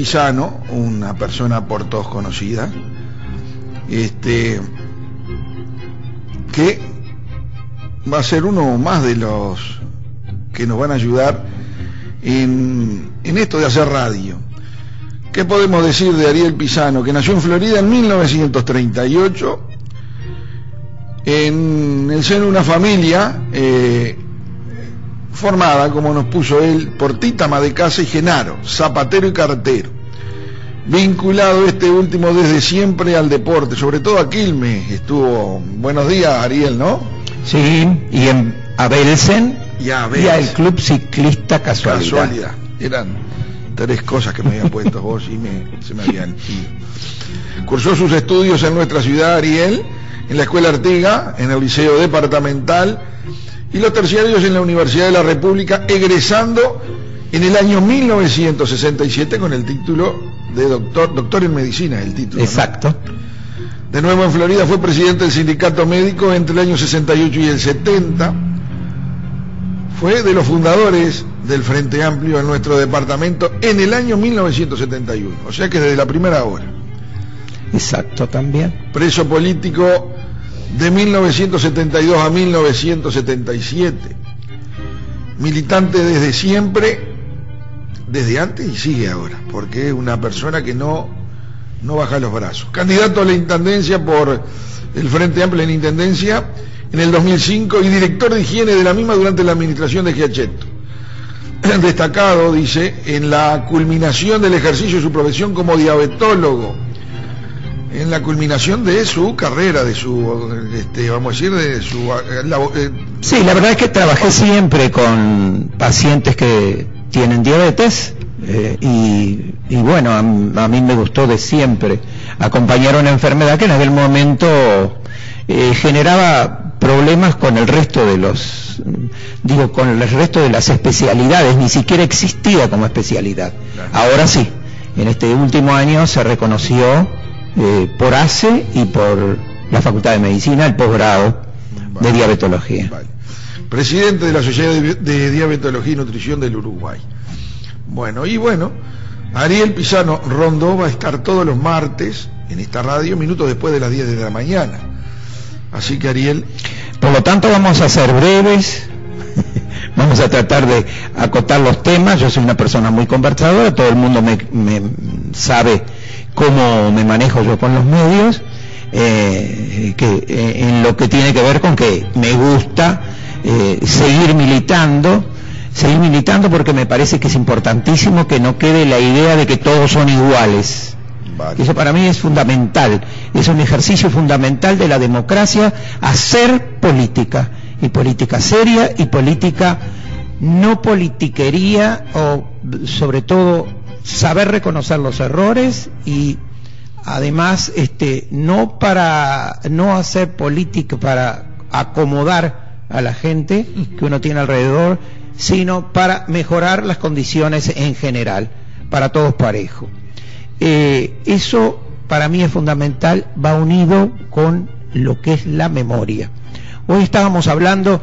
Pisano, una persona por todos conocida, que va a ser uno más de los que nos van a ayudar en esto de hacer radio. ¿Qué podemos decir de Ariel Pisano, que nació en Florida en 1938, en el seno de una familia formada, como nos puso él, por Tita ama de casa y Genaro, zapatero y cartero, vinculado este último desde siempre al deporte, sobre todo a Quilmes. Estuvo, buenos días Ariel, ¿no? Sí, y a Belsen y al Club Ciclista Casualidad. Eran 3 cosas que me habían puesto vos y se me habían ido. Cursó sus estudios en nuestra ciudad, Ariel, en la Escuela Artiga, en el Liceo Departamental, y los terciarios en la Universidad de la República, egresando en el año 1967 con el título de doctor en medicina, el título. Exacto. ¿No? De nuevo en Florida fue presidente del sindicato médico entre el año 68 y el 70. Fue de los fundadores del Frente Amplio en nuestro departamento en el año 1971, o sea que desde la primera hora. Exacto, también. Preso político de 1972 a 1977. Militante desde siempre, desde antes y sigue ahora, porque es una persona que no baja los brazos. Candidato a la intendencia por el Frente Amplio en Intendencia en el 2005 y director de higiene de la misma durante la administración de Giacchetto. Destacado, dice, en la culminación del ejercicio de su profesión como diabetólogo, en la culminación de su carrera, de su, vamos a decir, de su... Sí, la verdad es que trabajé siempre con pacientes que tienen diabetes, y bueno, a mí me gustó de siempre acompañar una enfermedad que en aquel momento generaba problemas con el resto de con el resto de las especialidades, ni siquiera existía como especialidad. Ahora sí, en este último año se reconoció por ACE y por la Facultad de Medicina el posgrado de diabetología. Vale. Presidente de la Sociedad de Diabetología y Nutrición del Uruguay. Bueno, Ariel Pisano Rondó va a estar todos los martes en esta radio, minutos después de las 10 de la mañana. Así que Ariel... Por lo tanto vamos a ser breves, vamos a tratar de acotar los temas. Yo soy una persona muy conversadora, todo el mundo me sabe cómo me manejo yo con los medios, en lo que tiene que ver con que me gusta seguir militando porque me parece que es importantísimo que no quede la idea de que todos son iguales. Vale. Eso para mí es fundamental, es un ejercicio fundamental de la democracia, hacer política, y política seria, y política no politiquería, o sobre todo saber reconocer los errores, y además no hacer política para acomodar a la gente que uno tiene alrededor, sino para mejorar las condiciones en general, para todos parejo. Eso para mí es fundamental, va unido con lo que es la memoria. Hoy estábamos hablando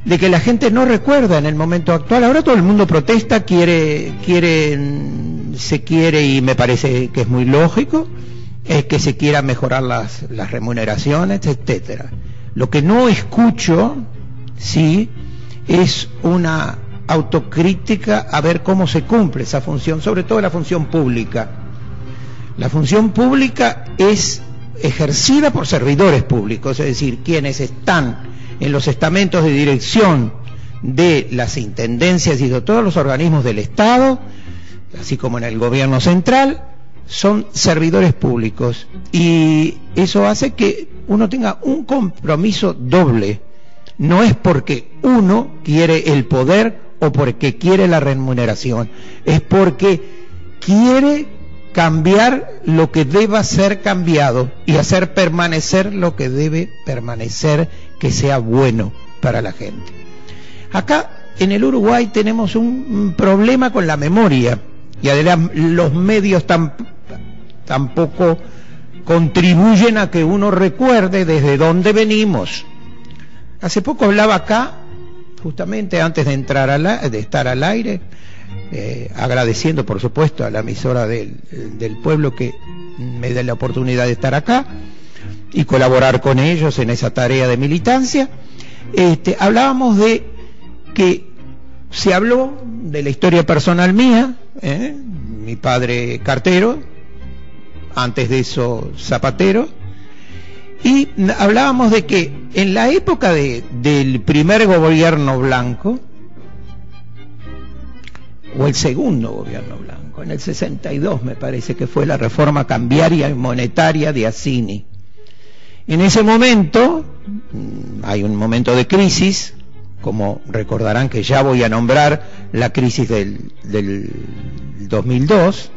de que la gente no recuerda en el momento actual. Ahora todo el mundo protesta, se quiere, y me parece que es muy lógico, que se quiera mejorar las remuneraciones, etcétera. Lo que no escucho, sí, es una autocrítica a ver cómo se cumple esa función, sobre todo la función pública. La función pública es ejercida por servidores públicos, es decir, quienes están en los estamentos de dirección de las intendencias y de todos los organismos del Estado, así como en el gobierno central, son servidores públicos, y eso hace que uno tenga un compromiso doble. No es porque uno quiere el poder o porque quiere la remuneración, es porque quiere cambiar lo que deba ser cambiado y hacer permanecer lo que debe permanecer, que sea bueno para la gente. Acá en el Uruguay tenemos un problema con la memoria, y además los medios tampoco contribuyen a que uno recuerde desde dónde venimos. Hace poco hablaba acá, justamente antes de estar al aire, agradeciendo por supuesto a la emisora del pueblo que me dé la oportunidad de estar acá y colaborar con ellos en esa tarea de militancia. Hablábamos de que se habló de la historia personal mía, mi padre cartero, antes de eso zapatero, y hablábamos de que en la época del primer gobierno blanco, o el segundo gobierno blanco, en el 62 me parece que fue la reforma cambiaria y monetaria de Assini. En ese momento, hay un momento de crisis, como recordarán que ya voy a nombrar la crisis del 2002,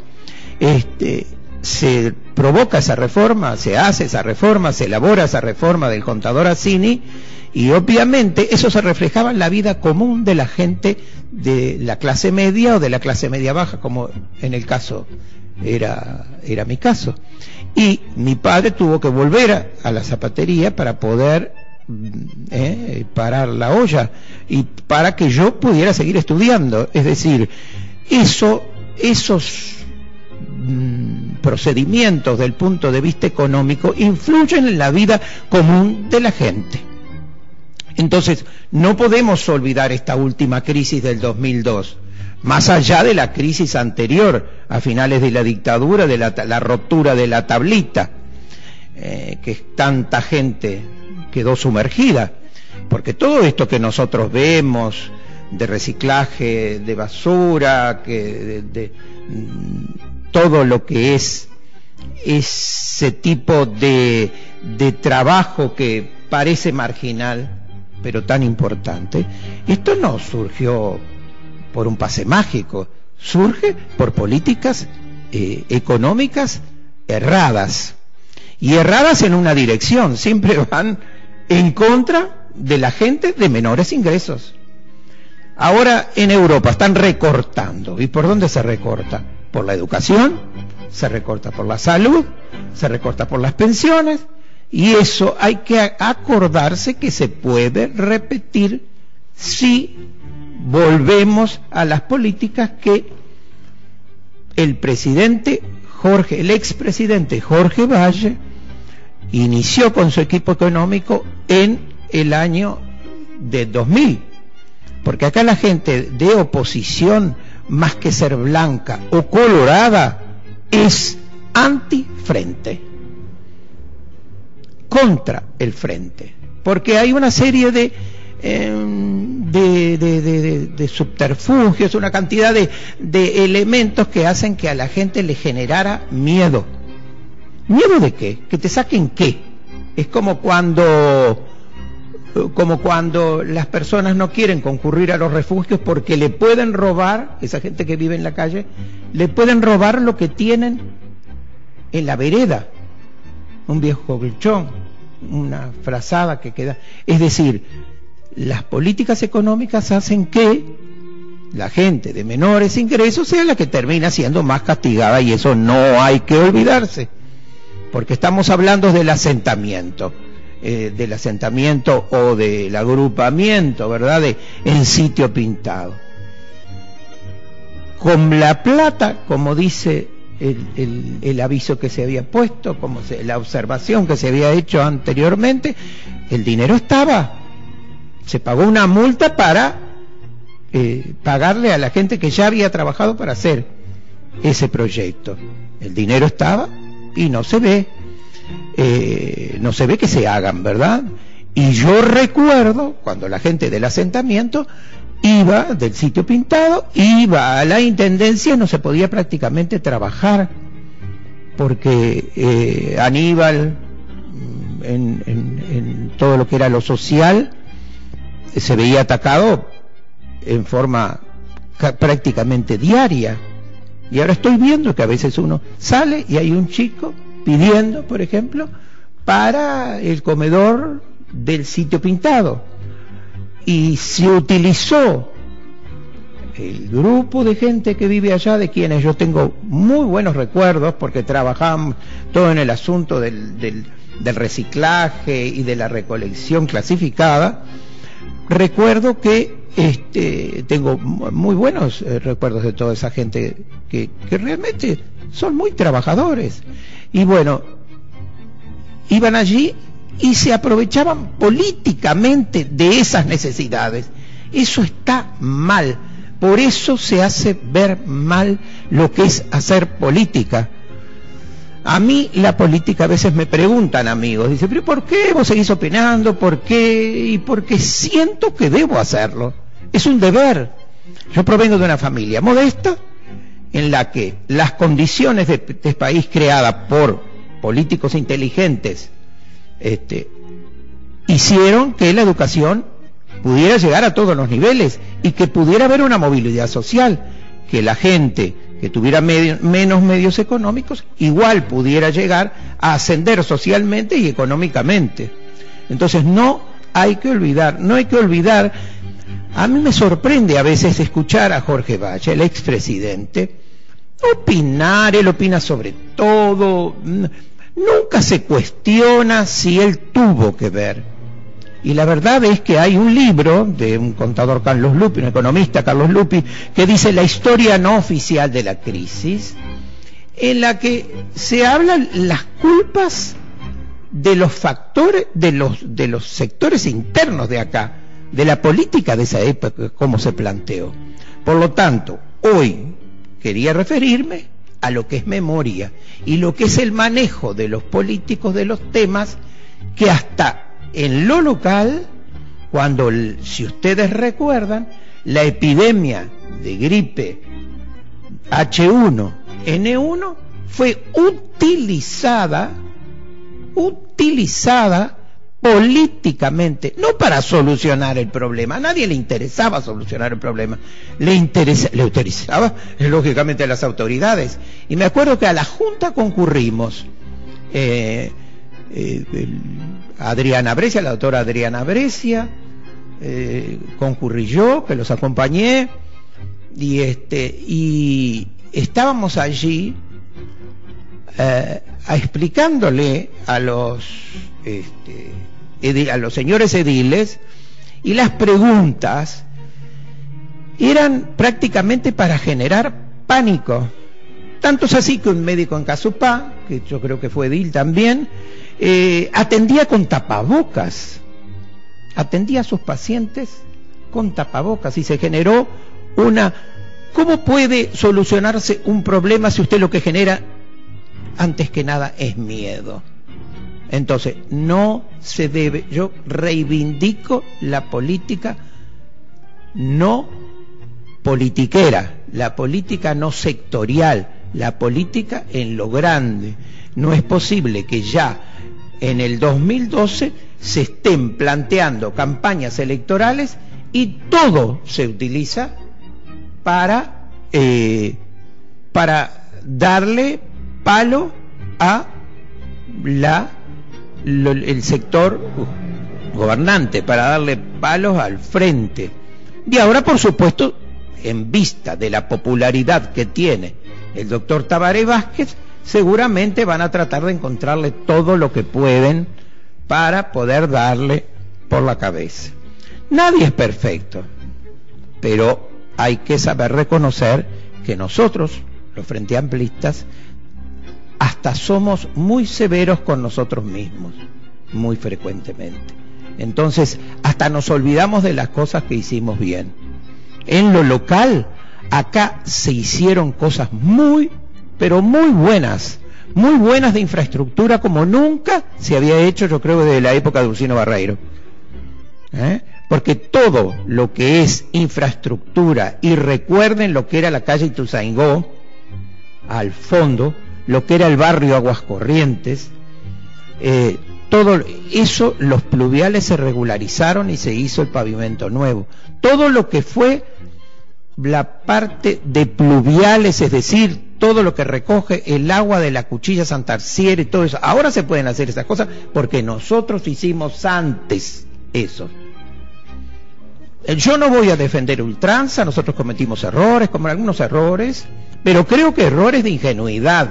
se provoca esa reforma, se hace esa reforma, se elabora esa reforma del contador Assini, y obviamente eso se reflejaba en la vida común de la gente de la clase media o de la clase media baja, como en el caso era mi caso. Y mi padre tuvo que volver a la zapatería para poder parar la olla y para que yo pudiera seguir estudiando. Es decir, esos procedimientos del punto de vista económico influyen en la vida común de la gente. Entonces, no podemos olvidar esta última crisis del 2002, más allá de la crisis anterior, a finales de la dictadura, de la ruptura de la tablita, que tanta gente quedó sumergida, porque todo esto que nosotros vemos, de reciclaje, de basura, todo lo que es ese tipo de trabajo que parece marginal, pero tan importante, esto no surgió por un pase mágico, surge por políticas económicas erradas, y erradas en una dirección, siempre van en contra de la gente de menores ingresos. Ahora en Europa están recortando. ¿Y por dónde se recorta? Por la educación, se recorta por la salud, se recorta por las pensiones, y eso hay que acordarse que se puede repetir si volvemos a las políticas que el expresidente Jorge Valle inició con su equipo económico en el año de 2000, porque acá la gente de oposición, más que ser blanca o colorada, es antifrente, contra el frente, porque hay una serie de subterfugios, una cantidad de elementos que hacen que a la gente le generara miedo. ¿Miedo de qué? ¿Que te saquen qué? Es como cuando las personas no quieren concurrir a los refugios porque le pueden robar, esa gente que vive en la calle, le pueden robar lo que tienen en la vereda, un viejo colchón, una frazada que queda. Es decir, las políticas económicas hacen que la gente de menores ingresos sea la que termina siendo más castigada, y eso no hay que olvidarse, porque estamos hablando del asentamiento o del agrupamiento, ¿verdad?, en Sitio Pintado. Con la plata, como dice el aviso que se había puesto, la observación que se había hecho anteriormente, el dinero estaba. Se pagó una multa para pagarle a la gente que ya había trabajado para hacer ese proyecto. El dinero estaba y no se ve que se hagan, ¿verdad? Y yo recuerdo cuando la gente del asentamiento iba del Sitio Pintado, iba a la intendencia, no se podía prácticamente trabajar, porque Aníbal, en todo lo que era lo social, se veía atacado en forma prácticamente diaria. Y ahora estoy viendo que a veces uno sale y hay un chico pidiendo, por ejemplo, para el comedor del Sitio Pintado, y se utilizó el grupo de gente que vive allá, de quienes yo tengo muy buenos recuerdos, porque trabajamos todo en el asunto del reciclaje y de la recolección clasificada, recuerdo que tengo muy buenos recuerdos de toda esa gente que realmente son muy trabajadores. Y bueno, iban allí y se aprovechaban políticamente de esas necesidades. Eso está mal. Por eso se hace ver mal lo que es hacer política. A mí la política, a veces me preguntan amigos, dicen, pero ¿por qué vos seguís opinando? ¿Por qué? Y porque siento que debo hacerlo. Es un deber. Yo provengo de una familia modesta en la que las condiciones de país creadas por políticos inteligentes hicieron que la educación pudiera llegar a todos los niveles y que pudiera haber una movilidad social, que la gente que tuviera menos medios económicos igual pudiera llegar a ascender socialmente y económicamente. Entonces no hay que olvidar, a mí me sorprende a veces escuchar a Jorge Valle, el expresidente, opinar. Él opina sobre todo, nunca se cuestiona si él tuvo que ver. Y la verdad es que hay un libro de un contador Carlos Lupi, un economista Carlos Lupi, que dice La historia no oficial de la crisis, en la que se hablan las culpas de los factores, de los sectores internos de acá, de la política de esa época, como se planteó. Por lo tanto, hoy quería referirme a lo que es memoria y lo que es el manejo de los políticos de los temas que hasta en lo local, cuando, si ustedes recuerdan, la epidemia de gripe H1N1 fue utilizada políticamente, no para solucionar el problema. A nadie le interesaba solucionar el problema, le interesaba lógicamente a las autoridades. Y me acuerdo que a la Junta concurrimos Adriana Brescia, la doctora Adriana Brescia, concurrí yo, que los acompañé, y estábamos allí explicándole a los señores ediles, y las preguntas eran prácticamente para generar pánico. Tanto es así que un médico en Casupá, que yo creo que fue edil también, atendía con tapabocas, atendía a sus pacientes con tapabocas, y se generó ¿cómo puede solucionarse un problema si usted lo que genera, antes que nada, es miedo? Entonces, no se debe, yo reivindico la política no politiquera, la política no sectorial, la política en lo grande. No es posible que ya en el 2012 se estén planteando campañas electorales y todo se utiliza para darle palo a el sector gobernante, para darle palos al frente. Y ahora, por supuesto, en vista de la popularidad que tiene el doctor Tabaré Vázquez, seguramente van a tratar de encontrarle todo lo que pueden para poder darle por la cabeza. Nadie es perfecto, pero hay que saber reconocer que nosotros, los Frente Amplistas, hasta somos muy severos con nosotros mismos, muy frecuentemente. Entonces, hasta nos olvidamos de las cosas que hicimos bien. En lo local, acá se hicieron cosas pero muy buenas de infraestructura, como nunca se había hecho, yo creo, desde la época de Ursino Barreiro. Porque todo lo que es infraestructura, y recuerden lo que era la calle Ituzaingó, al fondo, lo que era el barrio Aguas Corrientes, todo eso, los pluviales se regularizaron y se hizo el pavimento nuevo. Todo lo que fue la parte de pluviales, es decir, todo lo que recoge el agua de la Cuchilla Santarcier y todo eso, ahora se pueden hacer esas cosas porque nosotros hicimos antes eso. Yo no voy a defender ultranza, nosotros cometimos errores, como algunos errores, pero creo que errores de ingenuidad,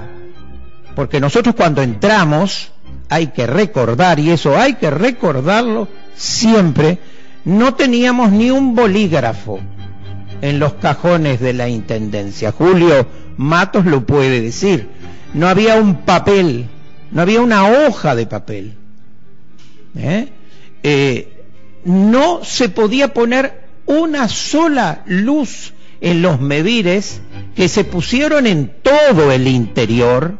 porque nosotros cuando entramos hay que recordar, y eso hay que recordarlo siempre, no teníamos ni un bolígrafo en los cajones de la intendencia. Julio Matos lo puede decir. No había un papel, no había una hoja de papel. No se podía poner una sola luz en los medires que se pusieron en todo el interior.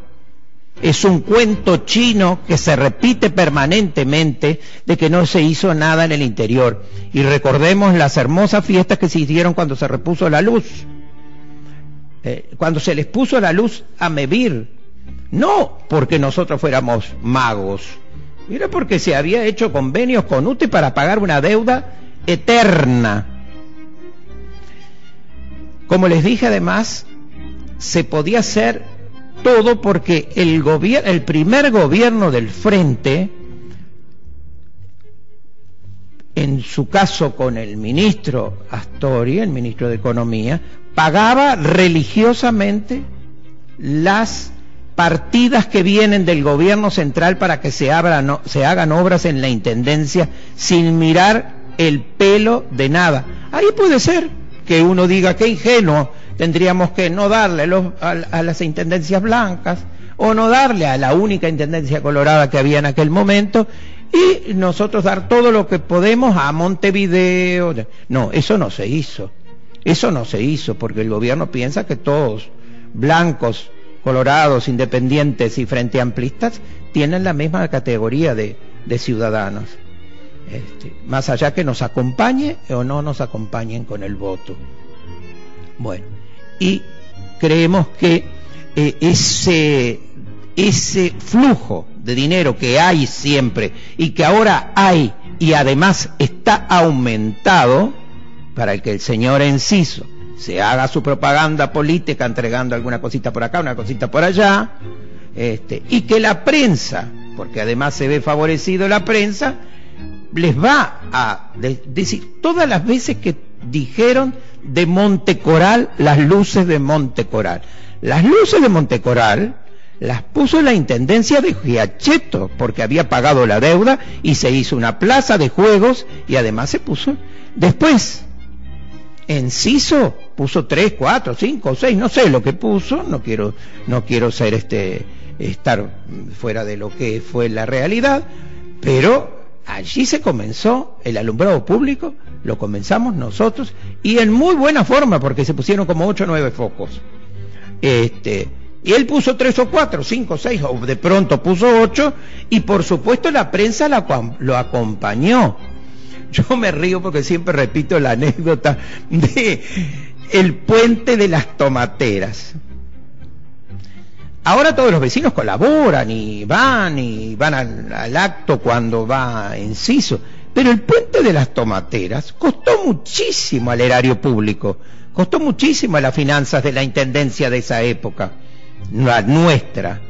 Es un cuento chino que se repite permanentemente de que no se hizo nada en el interior. Y recordemos las hermosas fiestas que se hicieron cuando se repuso la luz. Cuando se les puso la luz a Mebir. No porque nosotros fuéramos magos. Era porque se había hecho convenios con UTE para pagar una deuda eterna. Como les dije, además, se podía hacer todo porque el primer gobierno del Frente, en su caso con el ministro Astori, el ministro de Economía, pagaba religiosamente las partidas que vienen del gobierno central para que se hagan obras en la intendencia sin mirar el pelo de nada. Ahí puede ser que uno diga que ingenuo, tendríamos que no darle a las intendencias blancas o no darle a la única intendencia colorada que había en aquel momento y nosotros dar todo lo que podemos a Montevideo. No, eso no se hizo. Eso no se hizo porque el gobierno piensa que todos, blancos, colorados, independientes y frente amplistas, tienen la misma categoría de ciudadanos. Más allá que nos acompañe o no nos acompañen con el voto. Bueno, y creemos que ese flujo de dinero que hay siempre y que ahora hay y además está aumentado, para que el señor Enciso se haga su propaganda política entregando alguna cosita por acá, una cosita por allá, y que la prensa, porque además se ve favorecido la prensa, les va a decir todas las veces que dijeron de Montecoral, las luces de Montecoral. Las luces de Montecoral las puso la intendencia de Giacheto porque había pagado la deuda y se hizo una plaza de juegos y además se puso después. Enciso puso 3, 4, 5, 6, no sé lo que puso, no quiero ser estar fuera de lo que fue la realidad, pero allí se comenzó el alumbrado público, lo comenzamos nosotros y en muy buena forma porque se pusieron como 8 o 9 focos. Y él puso 3 o 4, 5, 6 o de pronto puso 8 y por supuesto la prensa lo acompañó. Yo me río porque siempre repito la anécdota de el puente de las tomateras. Ahora todos los vecinos colaboran y van al acto cuando va Enciso, pero el puente de las tomateras costó muchísimo al erario público, costó muchísimo a las finanzas de la intendencia de esa época, la nuestra.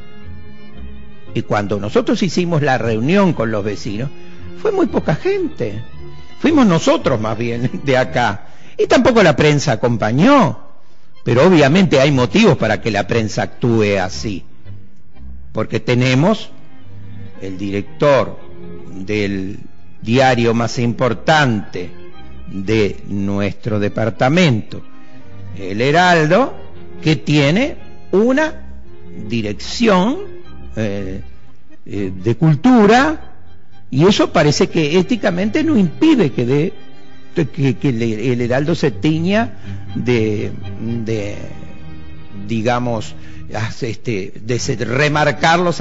Y cuando nosotros hicimos la reunión con los vecinos, fue muy poca gente. Fuimos nosotros más bien de acá. Y tampoco la prensa acompañó. Pero obviamente hay motivos para que la prensa actúe así. Porque tenemos el director del diario más importante de nuestro departamento, El Heraldo, que tiene una dirección de cultura. Y eso parece que éticamente no impide que el Heraldo se tiña de digamos, de remarcar los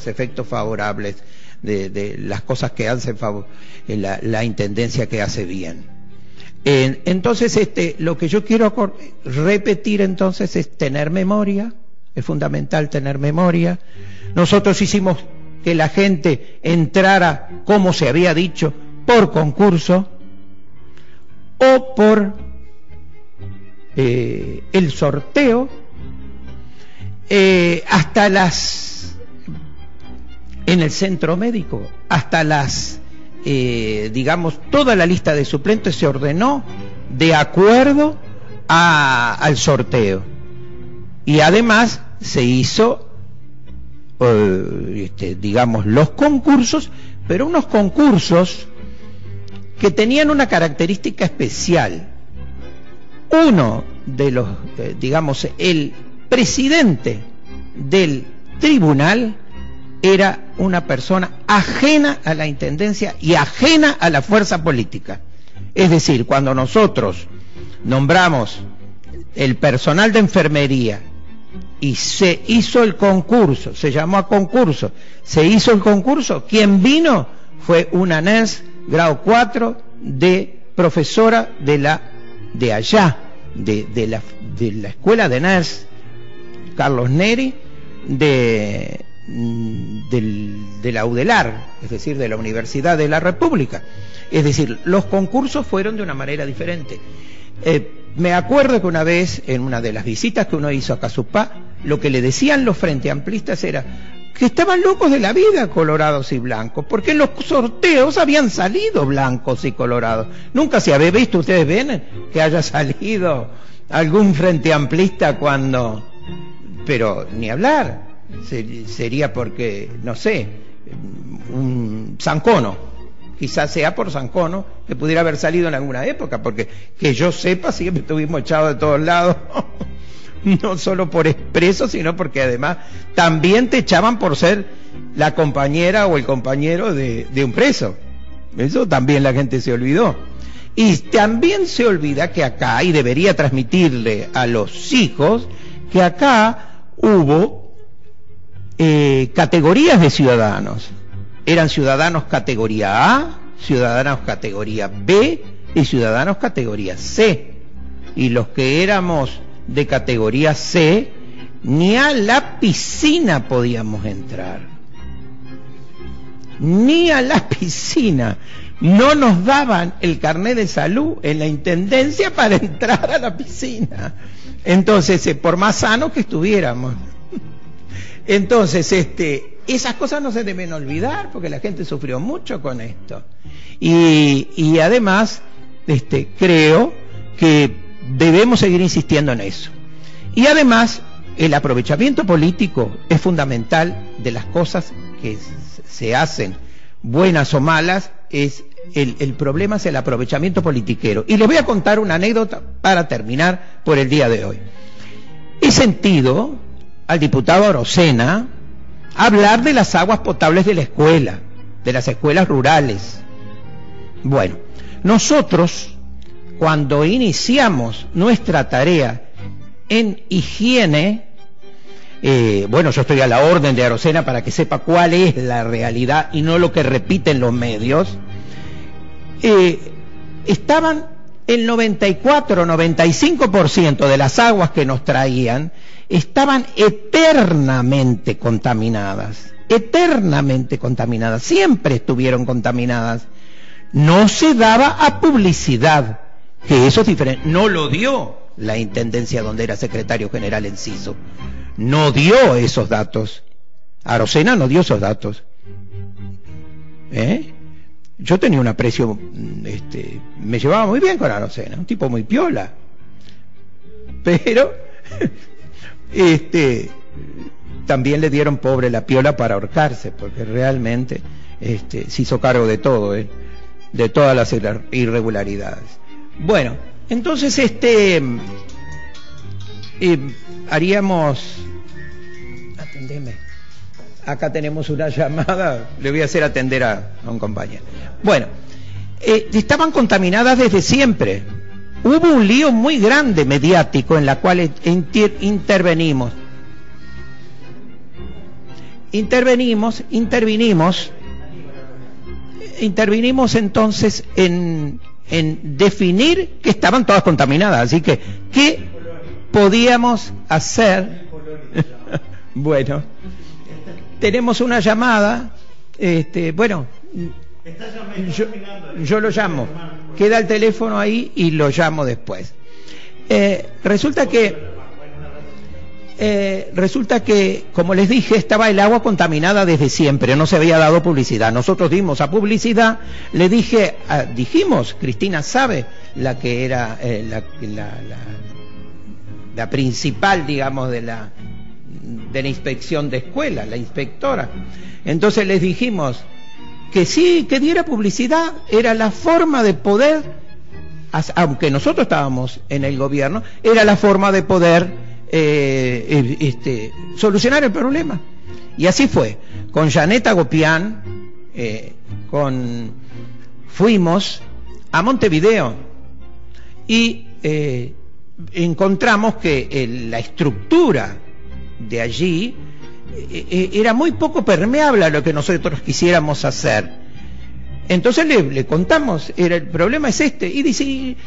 efectos favorables de las cosas que hace la intendencia que hace bien. Entonces, lo que yo quiero repetir entonces es tener memoria, es fundamental tener memoria. Nosotros hicimos que la gente entrara, como se había dicho, por concurso o por el sorteo, hasta en el centro médico, hasta digamos, toda la lista de suplentes se ordenó de acuerdo al sorteo. Y además se hizo digamos, los concursos, pero unos concursos que tenían una característica especial. Uno de los, digamos, el presidente del tribunal era una persona ajena a la intendencia y ajena a la fuerza política. Es decir, cuando nosotros nombramos el personal de enfermería y se hizo el concurso, se llamó a concurso, se hizo el concurso, quien vino fue una NERS grado 4 de profesora de allá, de la escuela de NERS, Carlos Neri, de la UDELAR, es decir, de la Universidad de la República. Es decir, los concursos fueron de una manera diferente. Me acuerdo que una vez, en una de las visitas que uno hizo a Casupá, lo que le decían los frente amplistas era que estaban locos de la vida colorados y blancos, porque en los sorteos habían salido blancos y colorados. Nunca se había visto, ustedes ven, que haya salido algún frente amplista cuando... Pero ni hablar, sería porque, no sé, un Sancono, quizás sea por Sancono, que pudiera haber salido en alguna época, porque que yo sepa, siempre estuvimos echados de todos lados, no solo por expreso, sino porque además también te echaban por ser la compañera o el compañero de un preso. Eso también la gente se olvidó. Y también se olvida que acá, y debería transmitirle a los hijos, que acá hubo categorías de ciudadanos. Eran ciudadanos categoría A, ciudadanos categoría B y ciudadanos categoría C. Y los que éramos de categoría C, ni a la piscina podíamos entrar. Ni a la piscina. No nos daban el carnet de salud en la intendencia para entrar a la piscina. Entonces, por más sanos que estuviéramos. Entonces, esas cosas no se deben olvidar, porque la gente sufrió mucho con esto. Y además, creo que debemos seguir insistiendo en eso. Y además, el aprovechamiento político es fundamental. De las cosas que se hacen, buenas o malas, el problema es el aprovechamiento politiquero. Y les voy a contar una anécdota para terminar por el día de hoy. He sentido al diputado Arocena hablar de las aguas potables de la escuela, de las escuelas rurales. Bueno, nosotros, cuando iniciamos nuestra tarea en higiene, bueno, yo estoy a la orden de Arocena para que sepa cuál es la realidad y no lo que repiten los medios. Estaban el 94-95% de las aguas que nos traían estaban eternamente contaminadas, siempre estuvieron contaminadas. No se daba a publicidad, que eso es diferente. No lo dio la intendencia donde era secretario general Enciso, no dio esos datos. Arocena no dio esos datos. Yo tenía un aprecio, me llevaba muy bien con Arocena, un tipo muy piola, pero también le dieron pobre la piola para ahorcarse, porque realmente se hizo cargo de todo, de todas las irregularidades. Bueno, entonces haríamos, atendeme, acá tenemos una llamada, le voy a hacer atender a un compañero. Bueno, estaban contaminadas desde siempre. Hubo un lío muy grande mediático en la cual intervinimos entonces en definir que estaban todas contaminadas. Así que, ¿qué podíamos hacer? Bueno, tenemos una llamada, bueno, yo lo llamo, queda el teléfono ahí y lo llamo después. Resulta que, como les dije, estaba el agua contaminada desde siempre, no se había dado publicidad. Nosotros dimos a publicidad, le dijimos, Cristina sabe, la que era la principal, digamos, de la inspección de escuela, la inspectora. Entonces les dijimos, que sí, que diera publicidad, era la forma de poder, aunque nosotros estábamos en el gobierno, era la forma de poder solucionar el problema. Y así fue. Con Janet Agopián fuimos a Montevideo y encontramos que la estructura de allí era muy poco permeable a lo que nosotros quisiéramos hacer. Entonces le contamos, el problema es este, y dice,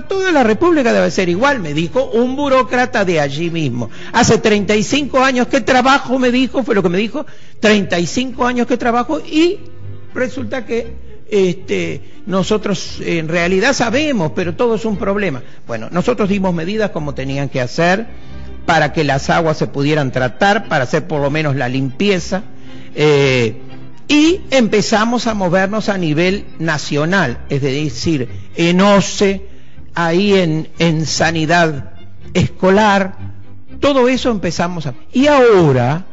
toda la República debe ser igual, me dijo un burócrata de allí mismo. Hace 35 años que trabajo, me dijo, fue lo que me dijo, 35 años que trabajo, y resulta que nosotros en realidad sabemos, pero todo es un problema. Bueno, nosotros dimos medidas como tenían que hacer para que las aguas se pudieran tratar, para hacer por lo menos la limpieza, y empezamos a movernos a nivel nacional, es decir, en OCE, ahí en sanidad escolar, todo eso empezamos y ahora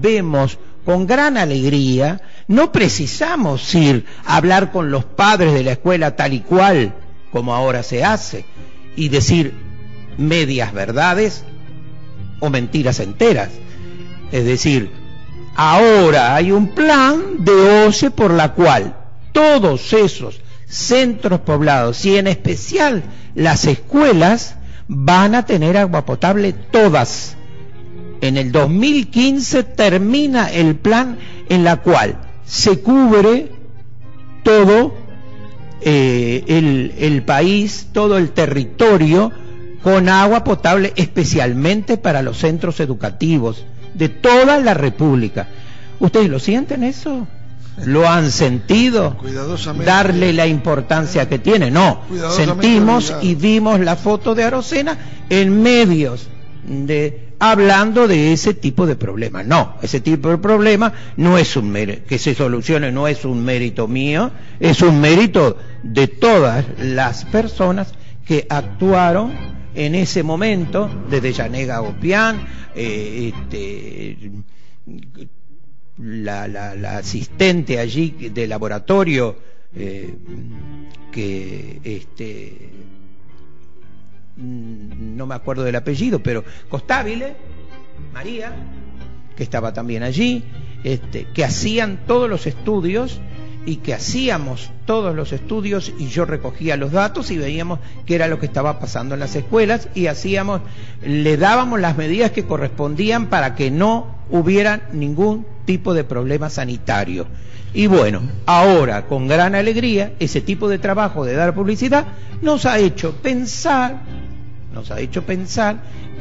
vemos con gran alegría, no precisamos ir a hablar con los padres de la escuela tal y cual como ahora se hace y decir medias verdades o mentiras enteras, es decir, ahora hay un plan de OCE por la cual todos esos centros poblados y en especial las escuelas van a tener agua potable todas. En el 2015 termina el plan en la cual se cubre todo el país, todo el territorio con agua potable, especialmente para los centros educativos de toda la República. ¿Ustedes lo sienten eso? ¿Lo han sentido? Darle la importancia que tiene. No, sentimos y vimos la foto de Arocena en medios hablando de ese tipo de problema. No, ese tipo de problema no es un mérito, que se solucione no es un mérito mío, es un mérito de todas las personas que actuaron en ese momento, desde Janet Agopián, la asistente allí de laboratorio, no me acuerdo del apellido, pero Costabile, María, que estaba también allí, que hacían todos los estudios y que hacíamos todos los estudios y yo recogía los datos y veíamos qué era lo que estaba pasando en las escuelas y le dábamos las medidas que correspondían para que no hubiera ningún tipo de problema sanitario. Y bueno, ahora con gran alegría ese tipo de trabajo de dar publicidad nos ha hecho pensar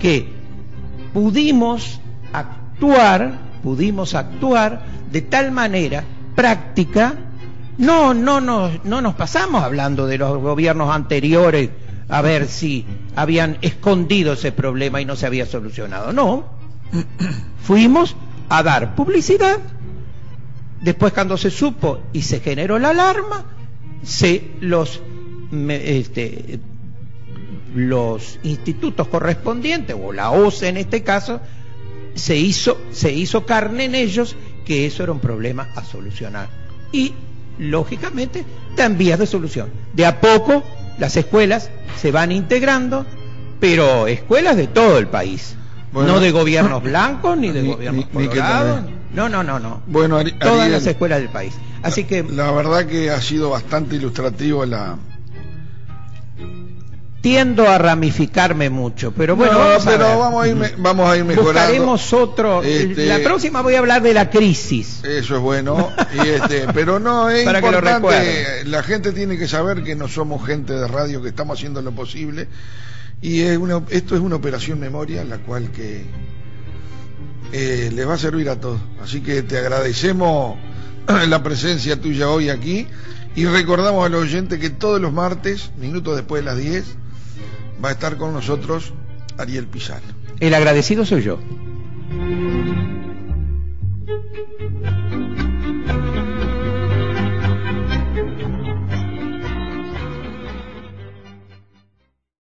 que pudimos actuar de tal manera práctica. No nos pasamos hablando de los gobiernos anteriores a ver si habían escondido ese problema y no se había solucionado. No, fuimos a dar publicidad. Después, cuando se supo y se generó la alarma, los institutos correspondientes, o la OCE en este caso, se hizo carne en ellos que eso era un problema a solucionar. Y lógicamente está en vías de solución. De a poco las escuelas se van integrando, pero escuelas de todo el país, no de gobiernos blancos ni de gobiernos colorados, no. Bueno, todas las escuelas del país. Así que la verdad que ha sido bastante ilustrativo tiendo a ramificarme mucho, pero bueno, vamos a ir mejorando. Buscaremos otro. La próxima voy a hablar de la crisis. Eso es bueno. Pero no es para importante. La gente tiene que saber que no somos gente de radio, que estamos haciendo lo posible. Y esto es una operación memoria, la cual que les va a servir a todos. Así que te agradecemos la presencia tuya hoy aquí y recordamos a los oyentes que todos los martes, minutos después de las 10, va a estar con nosotros Ariel Pizarro. El agradecido soy yo.